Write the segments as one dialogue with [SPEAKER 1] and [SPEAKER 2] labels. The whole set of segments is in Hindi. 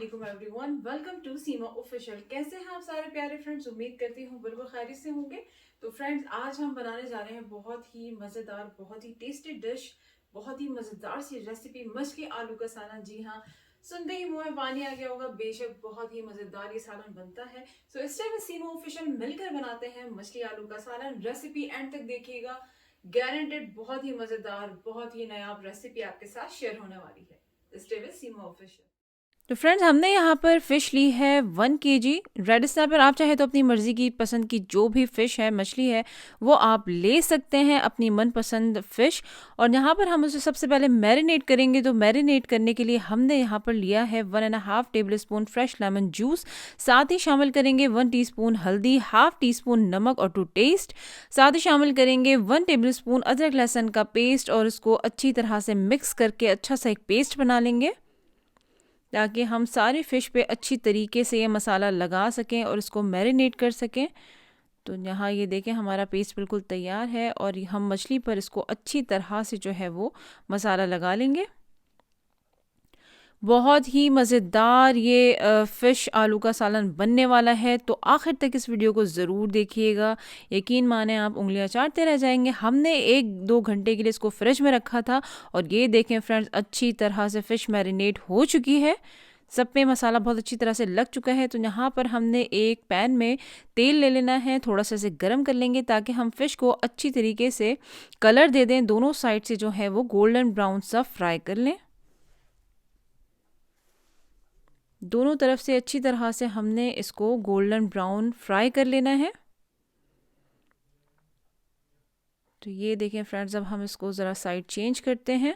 [SPEAKER 1] वालेकुम everyone, welcome to Seema official. कैसे हैं आप सारे प्यारे फ्रेंड्स? उम्मीद करती हूँ बिल्कुल खैरियत से होंगे। तो फ्रेंड्स, आज हम बनाने जा रहे हैं बहुत ही मज़ेदार, बहुत ही टेस्टी डिश, बहुत ही मज़ेदार सी रेसिपी, मछली आलू का सालन। जी हाँ, सुनते ही मुंह में पानी आ गया होगा। बेशक बहुत ही मज़ेदार ये सालन बनता है। सो इस टाइम सीमा ऑफिशियल मिलकर बनाते हैं मछली आलू का सालन। रेसिपी एंड तक देखिएगा, गारंटेड बहुत ही मज़ेदार, बहुत ही नायाब रेसिपी आपके साथ शेयर होने वाली है। इस टाइम सीमा ऑफिशियल।
[SPEAKER 2] तो फ्रेंड्स, हमने यहाँ पर फ़िश ली है 1 kg रेड स्नैपर। आप चाहे तो अपनी मर्ज़ी की पसंद की जो भी फ़िश है, मछली है, वो आप ले सकते हैं, अपनी मनपसंद फ़िश। और यहाँ पर हम उसे सबसे पहले मैरिनेट करेंगे। तो मैरिनेट करने के लिए हमने यहाँ पर लिया है 1.5 table spoon fresh lemon juice. साथ ही शामिल करेंगे 1 टीस्पून हल्दी, हाफ टी स्पून नमक और टू टेस्ट। साथ ही शामिल करेंगे 1 टेबल स्पून अदरक लहसुन का पेस्ट और इसको अच्छी तरह से मिक्स करके अच्छा सा एक पेस्ट बना लेंगे, ताकि हम सारी फ़िश पे अच्छी तरीके से ये मसाला लगा सकें और इसको मैरिनेट कर सकें। तो यहाँ ये देखें, हमारा पेस्ट बिल्कुल तैयार है और हम मछली पर इसको अच्छी तरह से जो है वो मसाला लगा लेंगे। बहुत ही मज़ेदार ये फ़िश आलू का सालन बनने वाला है। तो आखिर तक इस वीडियो को ज़रूर देखिएगा। यकीन माने आप उंगलियां चाटते रह जाएंगे। हमने 1-2 घंटे के लिए इसको फ्रिज में रखा था और ये देखें फ्रेंड्स, अच्छी तरह से फ़िश मैरिनेट हो चुकी है। सब पे मसाला बहुत अच्छी तरह से लग चुका है। तो यहाँ पर हमने एक पैन में तेल ले लेना है, थोड़ा सा इसे गर्म कर लेंगे ताकि हम फ़िश को अच्छी तरीके से कलर दे दें। दोनों साइड से जो है वो गोल्डन ब्राउन सा फ्राई कर लें। दोनों तरफ से अच्छी तरह से हमने इसको गोल्डन ब्राउन फ्राई कर लेना है। तो ये देखें फ्रेंड्स, अब हम इसको ज़रा साइड चेंज करते हैं।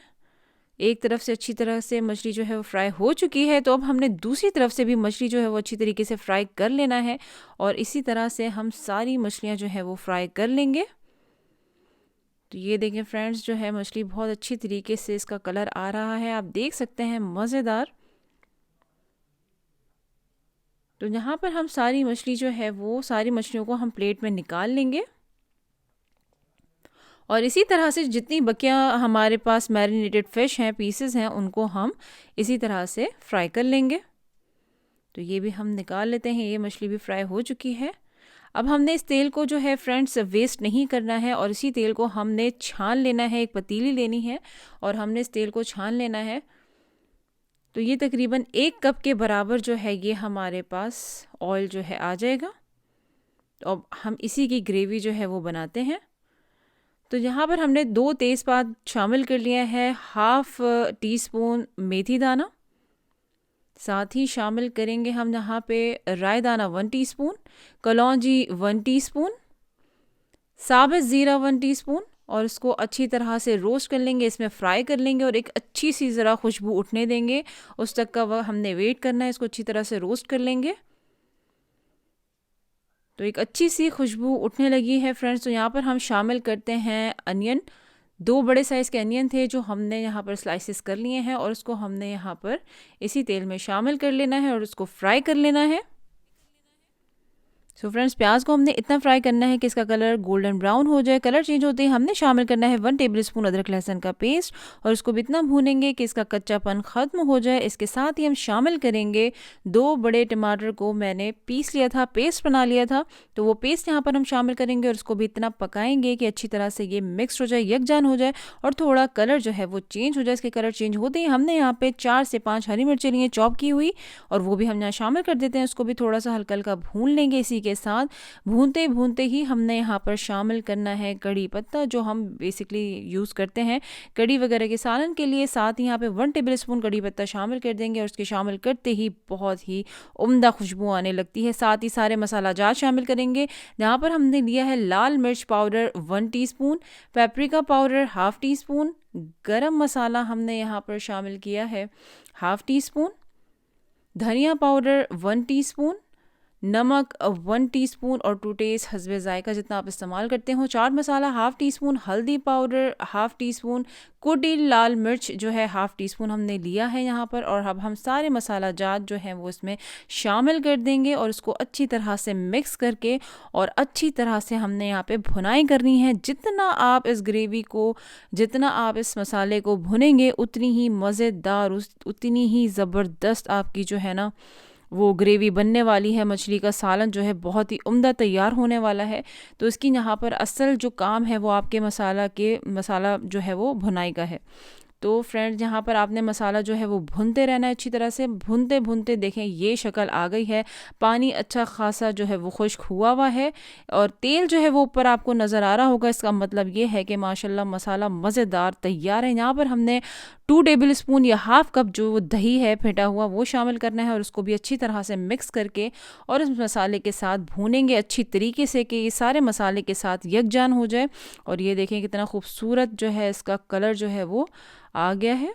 [SPEAKER 2] एक तरफ से अच्छी तरह से मछली जो है वो फ्राई हो चुकी है, तो अब हमने दूसरी तरफ से भी मछली जो है वो अच्छी तरीके से फ्राई कर लेना है और इसी तरह से हम सारी मछलियां जो है वो फ्राई कर लेंगे। तो ये देखें फ्रेंड्स, जो है मछली बहुत अच्छी तरीके से इसका कलर आ रहा है, आप देख सकते हैं, मज़ेदार। तो यहाँ पर हम सारी मछली जो है वो सारी मछलियों को हम प्लेट में निकाल लेंगे और इसी तरह से जितनी बकियां हमारे पास मैरिनेटेड फ़िश हैं, पीसेस हैं, उनको हम इसी तरह से फ्राई कर लेंगे। तो ये भी हम निकाल लेते हैं। ये मछली भी फ्राई हो चुकी है। अब हमने इस तेल को जो है फ्रेंड्स वेस्ट नहीं करना है और इसी तेल को हमने छान लेना है। एक पतीली लेनी है और हमने इस तेल को छान लेना है। तो ये तकरीबन 1 कप के बराबर जो है ये हमारे पास ऑयल जो है आ जाएगा। तो अब हम इसी की ग्रेवी जो है वो बनाते हैं। तो यहाँ पर हमने 2 तेज़पात शामिल कर लिया है, हाफ टी स्पून मेथी दाना, साथ ही शामिल करेंगे हम यहाँ पे राई दाना 1 टीस्पून, कलौंजी 1 टीस्पून, साबित ज़ीरा 1 टीस्पून और इसको अच्छी तरह से रोस्ट कर लेंगे, इसमें फ्राई कर लेंगे और एक अच्छी सी ज़रा खुशबू उठने देंगे। उस तक का वह हमने वेट करना है। इसको अच्छी तरह से रोस्ट कर लेंगे। तो एक अच्छी सी खुशबू उठने लगी है फ्रेंड्स। तो यहाँ पर हम शामिल करते हैं अनियन। 2 बड़े साइज़ के अनियन थे जो हमने यहाँ पर स्लाइसेस कर लिए हैं और उसको हमने यहाँ पर इसी तेल में शामिल कर लेना है और उसको फ्राई कर लेना है। सो फ्रेंड्स, प्याज को हमने इतना फ्राई करना है कि इसका कलर गोल्डन ब्राउन हो जाए। कलर चेंज होते ही हमने शामिल करना है 1 टेबल स्पून अदरक लहसुन का पेस्ट और इसको भी इतना भूनेंगे कि इसका कच्चापन ख़त्म हो जाए। इसके साथ ही हम शामिल करेंगे 2 बड़े टमाटर को मैंने पीस लिया था, पेस्ट बना लिया था। तो वो पेस्ट यहाँ पर हम शामिल करेंगे और इसको भी इतना पकाएंगे कि अच्छी तरह से ये मिक्स हो जाए, यकजान हो जाए और थोड़ा कलर जो है वो चेंज हो जाए। इसके कलर चेंज होते ही हमने यहाँ पे 4 से 5 हरी मिर्चें लिए चॉप की हुई और वो भी हम यहाँ शामिल कर देते हैं। उसको भी थोड़ा सा हल्का हल्का भून लेंगे। इसी के साथ भूनते भूनते ही हमने यहाँ पर शामिल करना है कड़ी पत्ता, जो हम बेसिकली यूज़ करते हैं कड़ी वगैरह के सालन के लिए। साथ ही यहाँ पे 1 टेबल स्पून कड़ी पत्ता शामिल कर देंगे और उसके शामिल करते ही बहुत ही उम्दा खुशबू आने लगती है। साथ ही सारे मसाला जात शामिल करेंगे। यहाँ पर हमने लिया है लाल मिर्च powder 1 teaspoon, paprika powder half tea spoon, गरम मसाला हमने यहाँ पर शामिल किया है हाफ टी स्पून, धनिया पाउडर 1 टीस्पून, नमक 1 टीस्पून और टू टेस्ट हस्बे जायका जितना आप इस्तेमाल करते हो। Chaat masala half tea spoon, हल्दी पाउडर हाफ़ टी स्पून, कुटी लाल मिर्च जो है हाफ़ टी स्पून हमने लिया है यहाँ पर। और अब हम सारे मसाला जात जो हैं वो इसमें शामिल कर देंगे और उसको अच्छी तरह से मिक्स करके और अच्छी तरह से हमने यहाँ पे भुनाई करनी है। जितना आप इस ग्रेवी को, जितना आप इस मसाले को भुनेंगे उतनी ही मज़ेदार, उतनी ही ज़बरदस्त आपकी जो है ना वो ग्रेवी बनने वाली है। मछली का सालन जो है बहुत ही उम्दा तैयार होने वाला है। तो इसकी यहाँ पर असल जो काम है वो आपके मसाला जो है वो भुनाई का है। तो फ्रेंड्स यहाँ पर आपने मसाला जो है वो भूनते रहना है अच्छी तरह से। भूनते भूनते देखें ये शक्ल आ गई है, पानी अच्छा खासा जो है वो खुश्क हुआ है और तेल जो है वो ऊपर आपको नज़र आ रहा होगा। इसका मतलब ये है कि माशाल्लाह मसाला मज़ेदार तैयार है। यहाँ पर हमने 2 टेबल स्पून या हाफ़ कप जो दही है फेंटा हुआ वो शामिल करना है और उसको भी अच्छी तरह से मिक्स करके और इस मसाले के साथ भूनेंगे अच्छी तरीके से कि ये सारे मसाले के साथ यकजान हो जाए। और ये देखें कितना खूबसूरत जो है इसका कलर जो है वो आ गया है।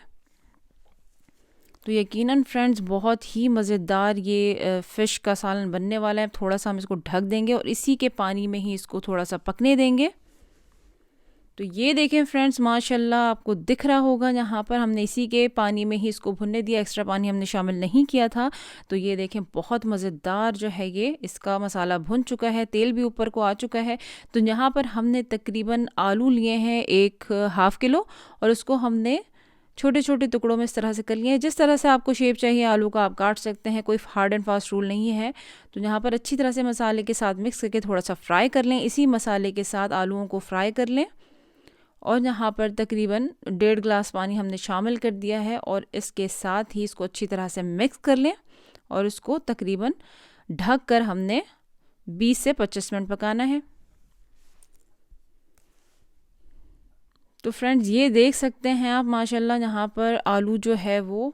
[SPEAKER 2] तो यकीनन फ्रेंड्स बहुत ही मज़ेदार ये फ़िश का सालन बनने वाला है। थोड़ा सा हम इसको ढक देंगे और इसी के पानी में ही इसको थोड़ा सा पकने देंगे। तो ये देखें फ्रेंड्स माशाल्लाह आपको दिख रहा होगा यहाँ पर हमने इसी के पानी में ही इसको भुनने दिया, एक्स्ट्रा पानी हमने शामिल नहीं किया था। तो ये देखें बहुत मज़ेदार जो है ये इसका मसाला भुन चुका है, तेल भी ऊपर को आ चुका है। तो यहाँ पर हमने तकरीबन आलू लिए हैं 1/2 किलो और उसको हमने छोटे छोटे टुकड़ों में इस तरह से कर लिए हैं। जिस तरह से आपको शेप चाहिए आलू का आप काट सकते हैं, कोई हार्ड एंड फास्ट रूल नहीं है। तो यहाँ पर अच्छी तरह से मसाले के साथ मिक्स करके थोड़ा सा फ्राई कर लें। इसी मसाले के साथ आलूओं को फ्राई कर लें और यहाँ पर तकरीबन 1.5 गिलास पानी हमने शामिल कर दिया है और इसके साथ ही इसको अच्छी तरह से मिक्स कर लें और इसको तकरीबन ढक कर हमने 20 से 25 मिनट पकाना है। तो फ्रेंड्स ये देख सकते हैं आप माशाल्लाह यहाँ पर आलू जो है वो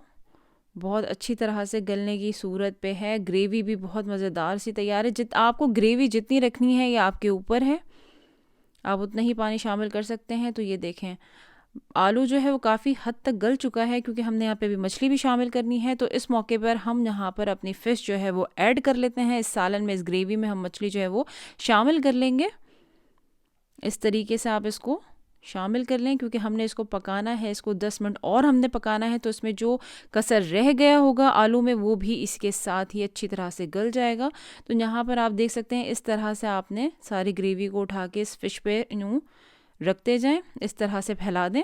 [SPEAKER 2] बहुत अच्छी तरह से गलने की सूरत पे है। ग्रेवी भी बहुत मज़ेदार सी तैयार है। आपको ग्रेवी जितनी रखनी है ये आपके ऊपर है, आप उतना ही पानी शामिल कर सकते हैं। तो ये देखें आलू जो है वो काफ़ी हद तक गल चुका है क्योंकि हमने यहाँ पे भी मछली भी शामिल करनी है। तो इस मौके पर हम यहाँ पर अपनी फ़िश जो है वो ऐड कर लेते हैं इस सालन में। इस ग्रेवी में हम मछली जो है वो शामिल कर लेंगे। इस तरीके से आप इसको शामिल कर लें क्योंकि हमने इसको पकाना है, इसको 10 मिनट और हमने पकाना है। तो इसमें जो कसर रह गया होगा आलू में वो भी इसके साथ ही अच्छी तरह से गल जाएगा। तो यहाँ पर आप देख सकते हैं इस तरह से आपने सारी ग्रेवी को उठा के इस फ़िश पे यूँ रखते जाएं, इस तरह से फैला दें।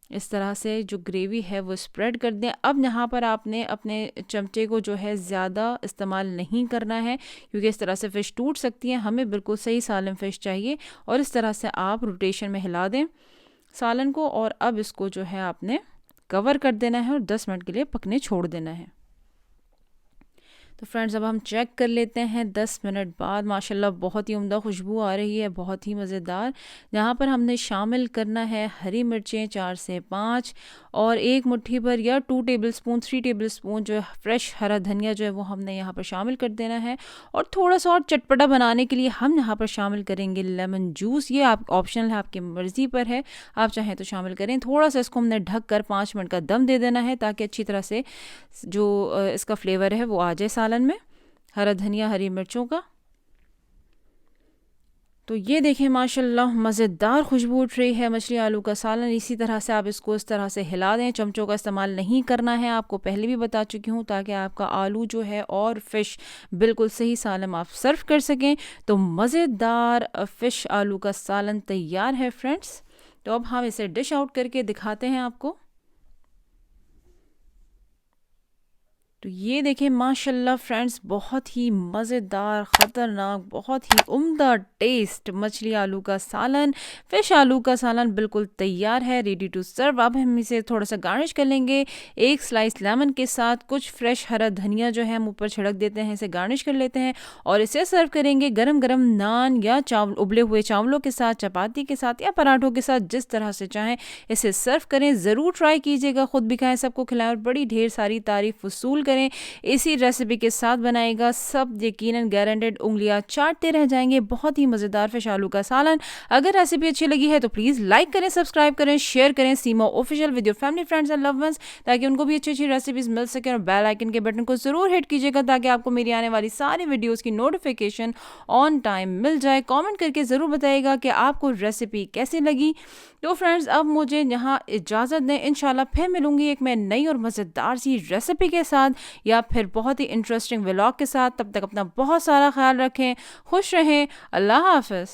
[SPEAKER 2] इस तरह से जो ग्रेवी है वो स्प्रेड कर दें। अब यहाँ पर आपने अपने चमचे को जो है ज़्यादा इस्तेमाल नहीं करना है क्योंकि इस तरह से फ़िश टूट सकती है। हमें बिल्कुल सही सालन फ़िश चाहिए और इस तरह से आप रोटेशन में हिला दें सालन को और अब इसको जो है आपने कवर कर देना है और 10 मिनट के लिए पकने छोड़ देना है। तो फ्रेंड्स अब हम चेक कर लेते हैं 10 मिनट बाद। माशाल्लाह बहुत ही उम्दा खुशबू आ रही है, बहुत ही मज़ेदार। यहाँ पर हमने शामिल करना है हरी मिर्चें 4 से 5 और 1 मुट्ठी भर या 2 टेबलस्पून 3 टेबलस्पून जो फ्रेश हरा धनिया जो है वो हमने यहाँ पर शामिल कर देना है। और थोड़ा सा और चटपटा बनाने के लिए हम यहाँ पर शामिल करेंगे लेमन जूस। ये आप ऑप्शनल है, आपकी मर्ज़ी पर है, आप चाहें तो शामिल करें। थोड़ा सा इसको हमने ढक कर 5 मिनट का दम दे देना है ताकि अच्छी तरह से जो इसका फ्लेवर है वो आ जाए सालन में, हरा धनिया हरी मिर्चों का। तो ये देखें माशाल्लाह मज़ेदार खुशबू उठ रही है मछली आलू का सालन। इसी तरह से आप इसको इस तरह से हिला दें, चमचों का इस्तेमाल नहीं करना है, आपको पहले भी बता चुकी हूँ, ताकि आपका आलू जो है और फ़िश बिल्कुल सही सालन आप सर्व कर सकें। तो मज़ेदार फ़िश आलू का सालन तैयार है फ्रेंड्स। तो अब हम इसे डिश आउट करके दिखाते हैं आपको। तो ये देखें माशाल्लाह फ्रेंड्स बहुत ही मज़ेदार, ख़तरनाक, बहुत ही उम्दा टेस्ट मछली आलू का सालन, फ़िश आलू का सालन बिल्कुल तैयार है, रेडी टू सर्व। अब हम इसे थोड़ा सा गार्निश कर लेंगे 1 स्लाइस लेमन के साथ। कुछ फ्रेश हरा धनिया जो है हम ऊपर छिड़क देते हैं, इसे गार्निश कर लेते हैं और इसे सर्व करेंगे गरम गरम नान या चावल, उबले हुए चावलों के साथ, चपाती के साथ या पराठों के साथ, जिस तरह से चाहें इसे सर्व करें। ज़रूर ट्राई कीजिएगा, ख़ुद भी खाएँ, सबको खिलाएं और बड़ी ढेर सारी तारीफ़ वसूल करें। करें, इसी रेसिपी के साथ बनाएगा, सब यकीनन गारंटेड उंगलियां चाटते रह जाएंगे। बहुत ही मज़ेदार फिश आलू का सालन। अगर रेसिपी अच्छी लगी है तो प्लीज़ लाइक करें, सब्सक्राइब करें, शेयर करें Seema official with your family, friends and love ones, ताकि उनको भी अच्छी अच्छी रेसिपीज़ मिल सके। और बेल आइकन के बटन को ज़रूर हिट कीजिएगा ताकि आपको मेरी आने वाली सारी वीडियोज़ की नोटिफिकेशन ऑन टाइम मिल जाए। कमेंट करके ज़रूर बताइएगा कि आपको रेसिपी कैसी लगी। तो फ्रेंड्स अब मुझे यहाँ इजाज़त दें, इंशाल्लाह फिर मिलूंगी एक मैं नई और मज़ेदार सी रेसिपी के साथ या फिर बहुत ही इंटरेस्टिंग व्लॉग के साथ। तब तक अपना बहुत सारा ख्याल रखें, खुश रहें, अल्लाह हाफ़िज़।